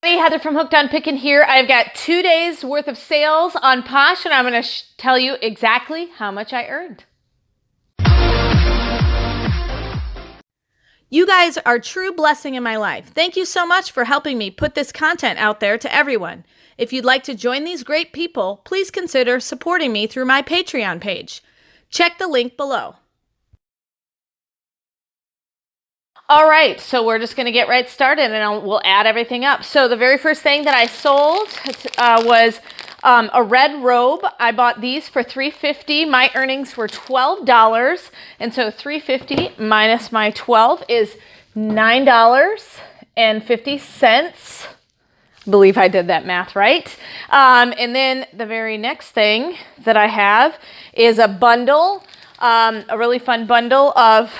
Hey, Heather from Hooked on Pickin here. I've got 2 days worth of sales on Posh, and I'm going to tell you exactly how much I earned. You guys are a true blessing in my life. Thank you so much for helping me put this content out there to everyone. If you'd like to join these great people, please consider supporting me through my Patreon page. Check the link below. All right, so we're just going to get right started, and we'll add everything up. So the very first thing that I sold was a red robe. I bought these for $3.50. My earnings were $12, and so $3.50 minus my $12 is $9.50. I believe I did that math right. And then the very next thing that I have is a bundle, a really fun bundle of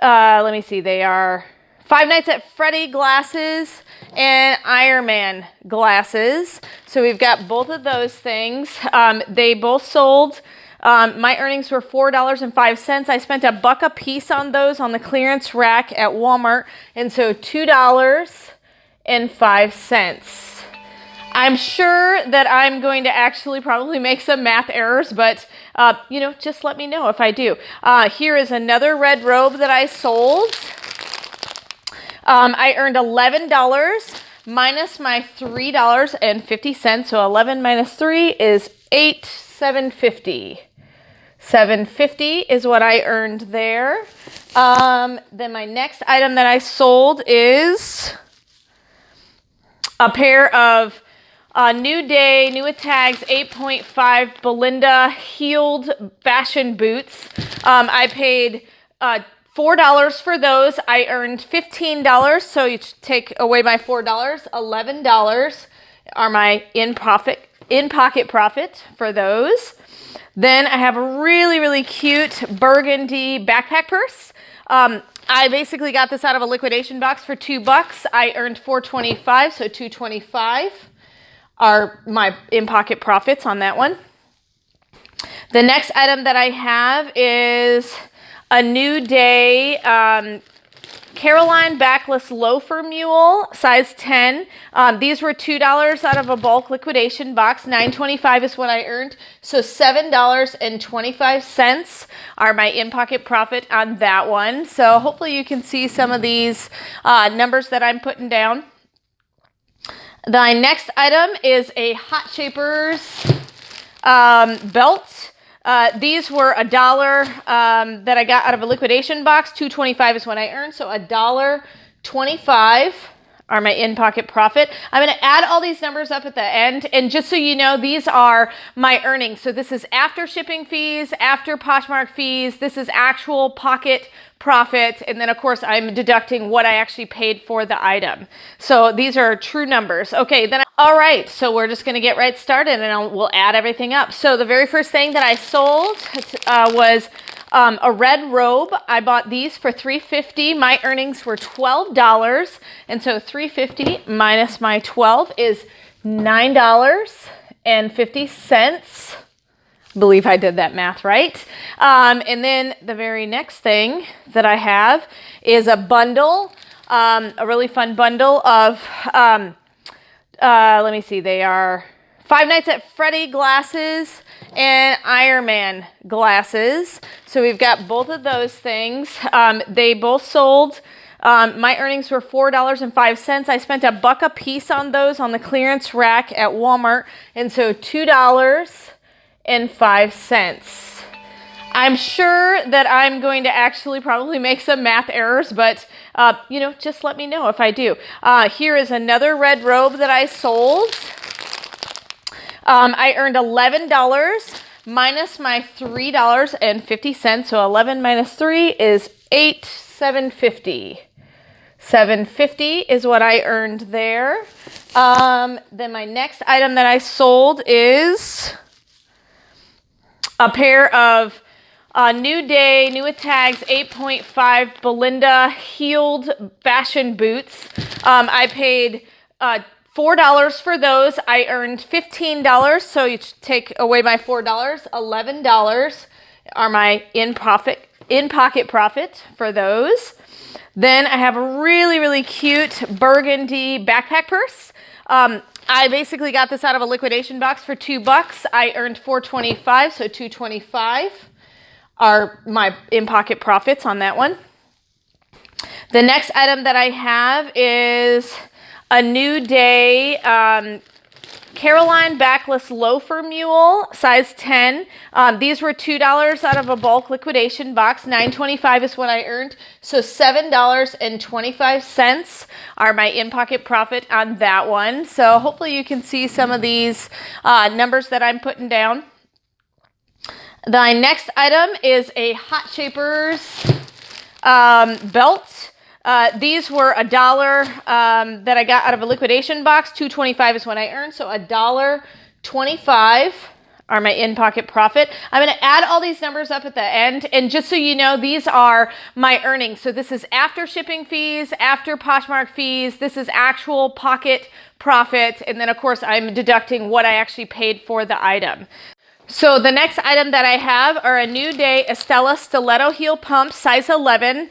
let me see, they are Five Nights at Freddy glasses and Iron Man glasses. So we've got both of those things. They both sold. My earnings were $4.05. I spent $1 a piece on those on the clearance rack at Walmart. And so $2.05. I'm sure that I'm going to actually probably make some math errors, but just let me know if I do. Here is another red robe that I sold. I earned $11 minus my $3.50. So 11 minus 3 is $7.50. $7.50 is what I earned there. Then my next item that I sold is a pair of New Day, New Tags 8.5 Belinda heeled fashion boots. I paid $4 for those. I earned $15, so you take away my $4, $11 are my in-pocket profit for those. Then I have a really, really cute burgundy backpack purse. I basically got this out of a liquidation box for $2. I earned $4.25, so $2.25 are my in-pocket profits on that one. The next item that I have is a New Day Caroline backless loafer mule, size 10. These were $2 out of a bulk liquidation box. $9.25 is what I earned. So $7.25 are my in-pocket profit on that one. So hopefully you can see some of these numbers that I'm putting down. The next item is a Hot Shapers belt. These were $1 that I got out of a liquidation box. $2.25 is what I earned, so $1.25 are my in-pocket profit. I'm going to add all these numbers up at the end, and just so you know, these are my earnings. So this is after shipping fees, after Poshmark fees. This is actual pocket profit, and then of course I'm deducting what I actually paid for the item. So these are true numbers. Okay, then all right, so we're just going to get right started, and we'll add everything up. So the very first thing that I sold was a red robe. I bought these for $3.50. My earnings were $12, and so $3.50 minus my $12 is $9.50. I believe I did that math right. And then the very next thing that I have is a bundle, a really fun bundle of let me see, they are Five Nights at Freddy glasses and Iron Man glasses. So we've got both of those things. They both sold. My earnings were $4.05. I spent $1 a piece on those on the clearance rack at Walmart, and so $2.05. I'm sure that I'm going to actually probably make some math errors, but just let me know if I do. Here is another red robe that I sold. I earned $11 minus my $3.50. So 11 minus 3 is $7.50. $7.50 is what I earned there. Then my next item that I sold is a pair of New Day, New Tags 8.5 Belinda heeled fashion boots. I paid $4 for those. I earned $15, so you take away my $4, $11 are my in-pocket profit for those. Then I have a really, really cute burgundy backpack purse. I basically got this out of a liquidation box for $2. I earned $4.25, so $2.25 are my in-pocket profits on that one. The next item that I have is a New Day Caroline backless loafer mule, size 10. These were $2 out of a bulk liquidation box. $9.25 is what I earned. So $7.25 are my in-pocket profit on that one. So hopefully you can see some of these numbers that I'm putting down. The next item is a Hot Shapers belt. These were $1 that I got out of a liquidation box. $2.25 is what I earned, so $1.25 are my in-pocket profit. I'm going to add all these numbers up at the end, and just so you know, these are my earnings. So this is after shipping fees, after Poshmark fees. This is actual pocket profit, and then of course I'm deducting what I actually paid for the item. So the next item that I have are a New Day Estella stiletto heel pumps, size 11.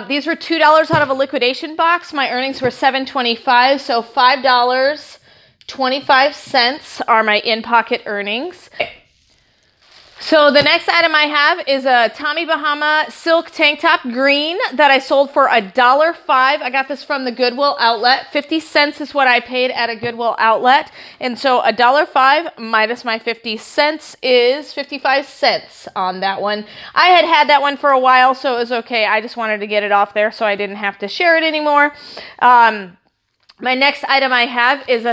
These were $2 out of a liquidation box. My earnings were $7.25, so $5.25 are my in-pocket earnings. So the next item I have is a Tommy Bahama silk tank top green that I sold for $1.05. I got this from the Goodwill outlet. 50 cents is what I paid at a Goodwill outlet. And so $1.05 minus my 50 cents is 55 cents on that one. I had that one for a while, so it was okay. I just wanted to get it off there so I didn't have to share it anymore. My next item I have is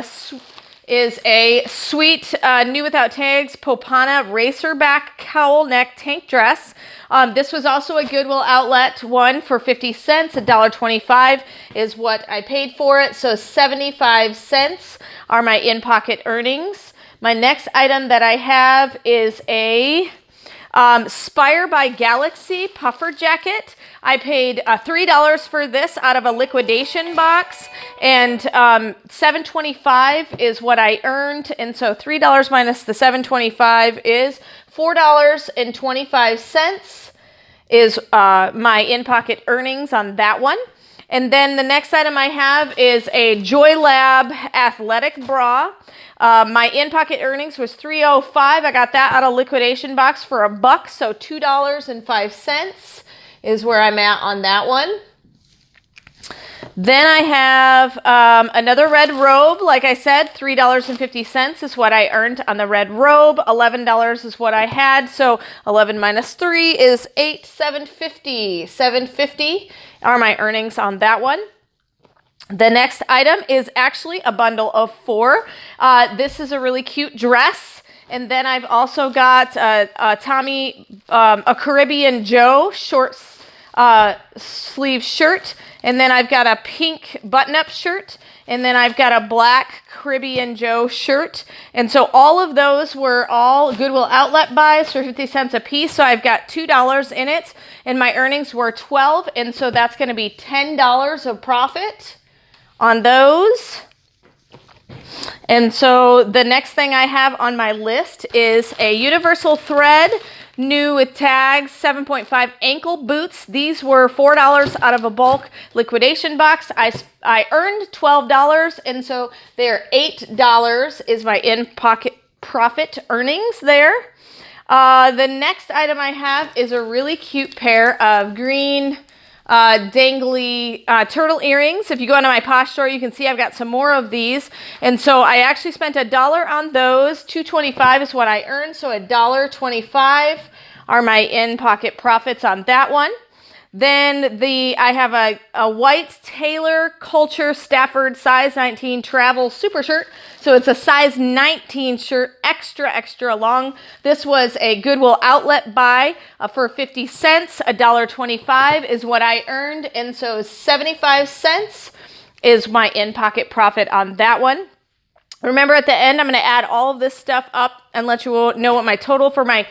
a sweet new without tags Popana Racerback cowl neck tank dress. This was also a Goodwill outlet one for 50 cents. $1.25 is what I paid for it. So 75 cents are my in-pocket earnings. My next item that I have is a Spire by Galaxy puffer jacket. I paid $3 for this out of a liquidation box, and $7.25 is what I earned, and so $3 minus the $7.25 is $4.25 is my in-pocket earnings on that one. And then the next item I have is a JoyLab athletic bra. My in-pocket earnings was $3.05. I got that out of liquidation box for $1, so $2.05 is where I'm at on that one. Then I have another red robe. Like I said, $3.50 is what I earned on the red robe. $11 is what I had, so 11 minus 3 is 8. $7.50 are my earnings on that one. The next item is actually a bundle of 4. This is a really cute dress. And then I've also got a Caribbean Joe short sleeve shirt. And then I've got a pink button-up shirt. And then I've got a black Caribbean Joe shirt. And so all of those were all Goodwill outlet buys for 50 cents a piece. So I've got $2 in it. And my earnings were $12. And so that's going to be $10 of profit on those. And so the next thing I have on my list is a universal thread new with tags 7.5 ankle boots. These were $4 out of a bulk liquidation box. I earned $12, and so they're $8 is my in-pocket profit earnings there. The next item I have is a really cute pair of green dangly turtle earrings. If you go into my Posh store, you can see I've got some more of these. And so I actually spent $1 on those. $2.25 is what I earned. So $1.25 are my in-pocket profits on that one. Then I have a white Taylor Culture Stafford size 19 travel super shirt. So it's a size 19 shirt, extra long. This was a Goodwill outlet buy for 50 cents. $1.25 is what I earned. And so 75 cents is my in-pocket profit on that one. Remember, at the end, I'm going to add all of this stuff up and let you know what my total for my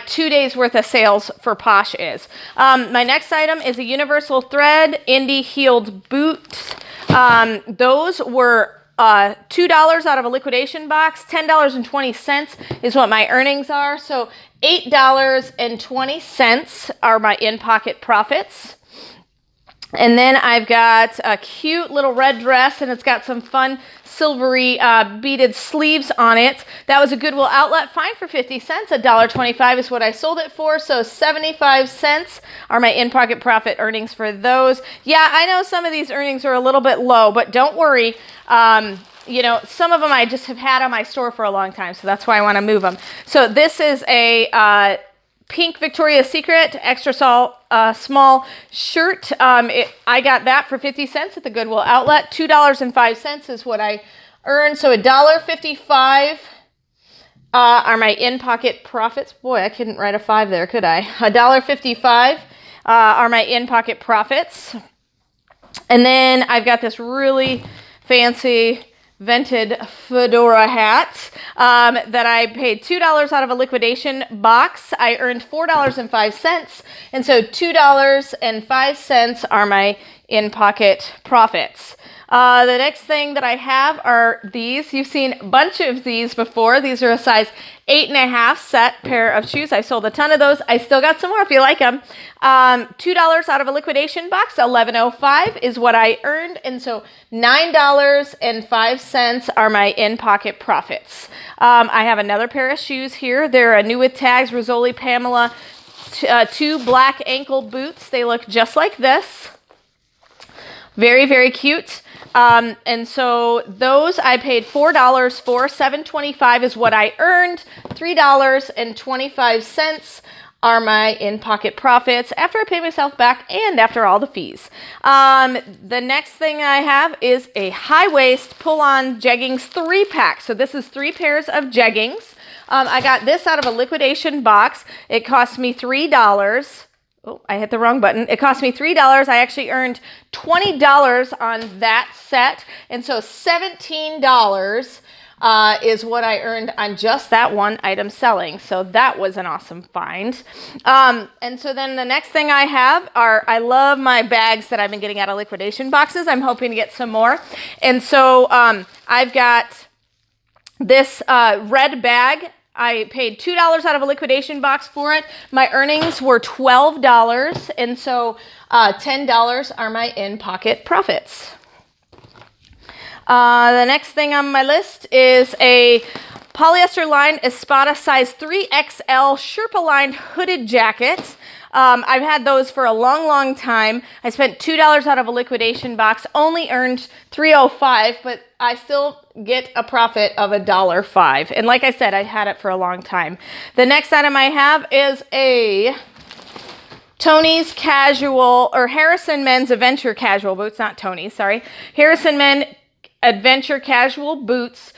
2 days worth of sales for Posh is. My next item is a universal thread Indy heeled boots. Those were $2 out of a liquidation box. $10.20 is what my earnings are. So $8.20 are my in-pocket profits. And then I've got a cute little red dress, and it's got some fun silvery beaded sleeves on it. That was a Goodwill outlet find for 50 cents. $1.25 is what I sold it for. So 75 cents are my in-pocket profit earnings for those. Yeah, I know some of these earnings are a little bit low, but don't worry. You know, some of them I just have had on my store for a long time, so that's why I want to move them. So this is a pink Victoria's Secret extra small shirt. I got that for 50 cents at the Goodwill outlet. $2.05 is what I earned. So $1.55 are my in-pocket profits. Boy, I couldn't write a 5 there, could I? $1.55 are my in-pocket profits. And then I've got this really fancy vented fedora hat that I paid $2 out of a liquidation box. I earned $4.05, and so $2.05 are my in-pocket profits. The next thing that I have are these. You've seen a bunch of these before. These are a size 8.5 set pair of shoes. I sold a ton of those. I still got some more if you like them. $2 out of a liquidation box. $11.05 is what I earned. And so $9.05 are my in-pocket profits. I have another pair of shoes here. They're a new with tags, Rizzoli Pamela, 2 black ankle boots. They look just like this. Very, very cute. And so those I paid $4 for. $7.25 is what I earned. $3.25 are my in-pocket profits after I pay myself back and after all the fees. The next thing I have is a high-waist pull-on jeggings 3-pack. So this is 3 pairs of jeggings. I got this out of a liquidation box. It cost me $3. Oh, I hit the wrong button. It cost me $3. I actually earned $20 on that set. And so $17 is what I earned on just that one item selling. So that was an awesome find. And so then the next thing I have are, I love my bags that I've been getting out of liquidation boxes. I'm hoping to get some more. And so I've got this red bag. I paid $2 out of a liquidation box for it. My earnings were $12, and so $10 are my in-pocket profits. The next thing on my list is a polyester lined Espada size 3XL Sherpa lined hooded jacket. I've had those for a long, long time. I spent $2 out of a liquidation box, only earned $3.05, but I still get a profit of $1.05. And like I said, I had it for a long time. The next item I have is a Tony's casual, or Harrison Men's Adventure casual boots, not Tony's, sorry. Harrison Men Adventure casual boots.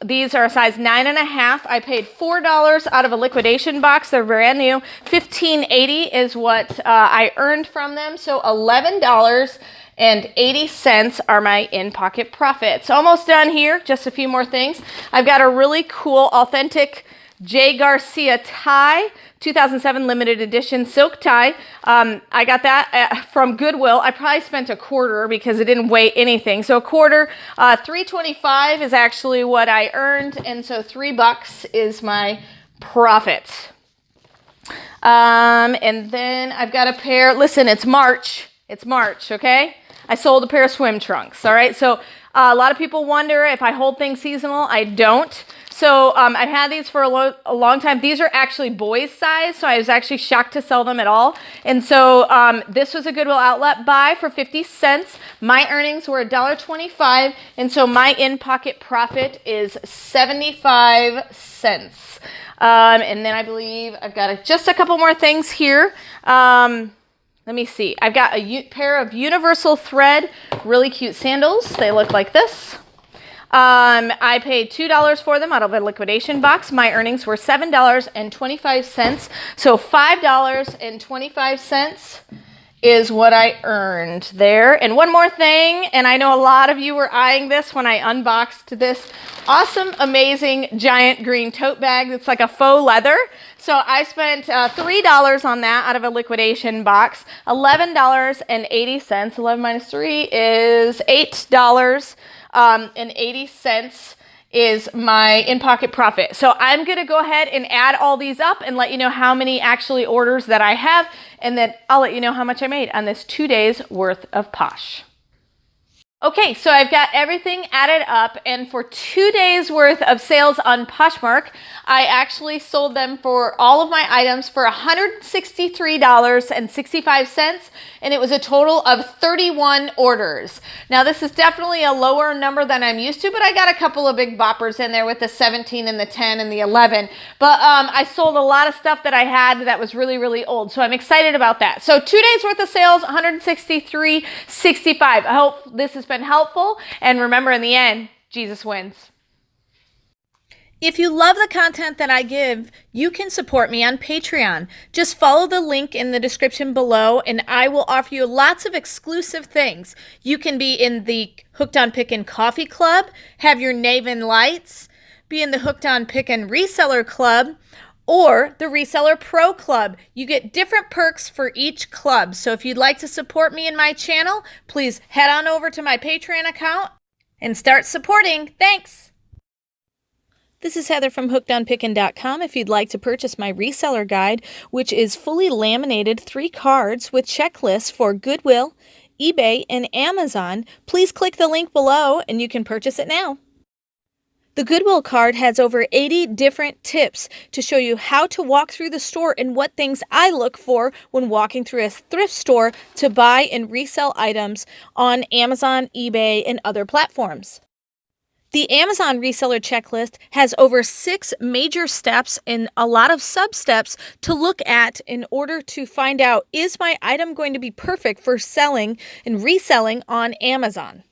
These are a size 9.5. I paid $4 out of a liquidation box. They're brand new. $15.80 is what I earned from them. So $11.80 are my in-pocket profits. Almost done here. Just a few more things. I've got a really cool, authentic J. Garcia tie, 2007 limited edition silk tie. I got that from Goodwill. I probably spent a quarter because it didn't weigh anything. So a quarter, $3.25 is actually what I earned, and so $3 is my profit. And then I've got a pair. Listen, it's March. It's March, okay? I sold a pair of swim trunks. All right. So a lot of people wonder if I hold things seasonal. I don't. So I've had these for a long time. These are actually boys size, so I was actually shocked to sell them at all. And so this was a Goodwill outlet buy for 50 cents. My earnings were $1.25, and so my in-pocket profit is 75 cents. And then I believe I've got just a couple more things here. Let me see. I've got a pair of universal thread, really cute sandals. They look like this. I paid $2 for them out of a liquidation box. My earnings were $7.25. So $5.25 is what I earned there. And one more thing, and I know a lot of you were eyeing this when I unboxed this awesome, amazing, giant green tote bag. It's like a faux leather. So I spent $3 on that out of a liquidation box. $11.80. 11 minus 3 is $8.80. is my in-pocket profit. So I'm going to go ahead and add all these up and let you know how many actually orders that I have, and then I'll let you know how much I made on this 2 days worth of Posh. Okay, so I've got everything added up, and for 2 days worth of sales on Poshmark, I actually sold them for all of my items for $163.65, and it was a total of 31 orders. Now this is definitely a lower number than I'm used to, but I got a couple of big boppers in there with the 17 and the 10 and the 11. But I sold a lot of stuff that I had that was really, really old, so I'm excited about that. So 2 days worth of sales, $163.65. I hope this has been helpful, and remember, in the end, Jesus wins. If you love the content that I give, you can support me on Patreon. Just follow the link in the description below, and I will offer you lots of exclusive things. You can be in the Hooked on Pickin Coffee Club, have your Naven Lights, be in the Hooked on Pickin Reseller Club, or the Reseller Pro Club. You get different perks for each club. So if you'd like to support me in my channel, please head on over to my Patreon account and start supporting. Thanks! This is Heather from hookedonpickin.com. If you'd like to purchase my reseller guide, which is fully laminated 3 cards with checklists for Goodwill, eBay, and Amazon, please click the link below and you can purchase it now. The Goodwill card has over 80 different tips to show you how to walk through the store and what things I look for when walking through a thrift store to buy and resell items on Amazon, eBay, and other platforms. The Amazon reseller checklist has over 6 major steps and a lot of sub-steps to look at in order to find out, is my item going to be perfect for selling and reselling on Amazon?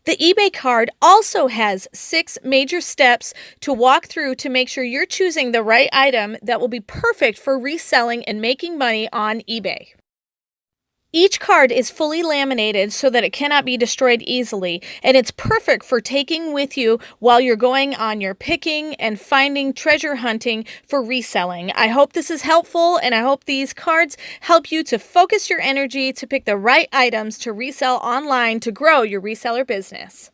The eBay card also has 6 major steps to walk through to make sure you're choosing the right item that will be perfect for reselling and making money on eBay. Each card is fully laminated so that it cannot be destroyed easily, and it's perfect for taking with you while you're going on your picking and finding treasure hunting for reselling. I hope this is helpful, and I hope these cards help you to focus your energy to pick the right items to resell online to grow your reseller business.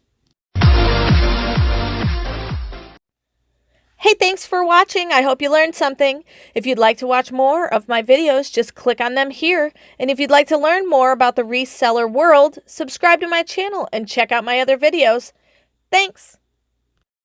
Hey, thanks for watching. I hope you learned something. If you'd like to watch more of my videos, just click on them here. And if you'd like to learn more about the reseller world, subscribe to my channel and check out my other videos. Thanks.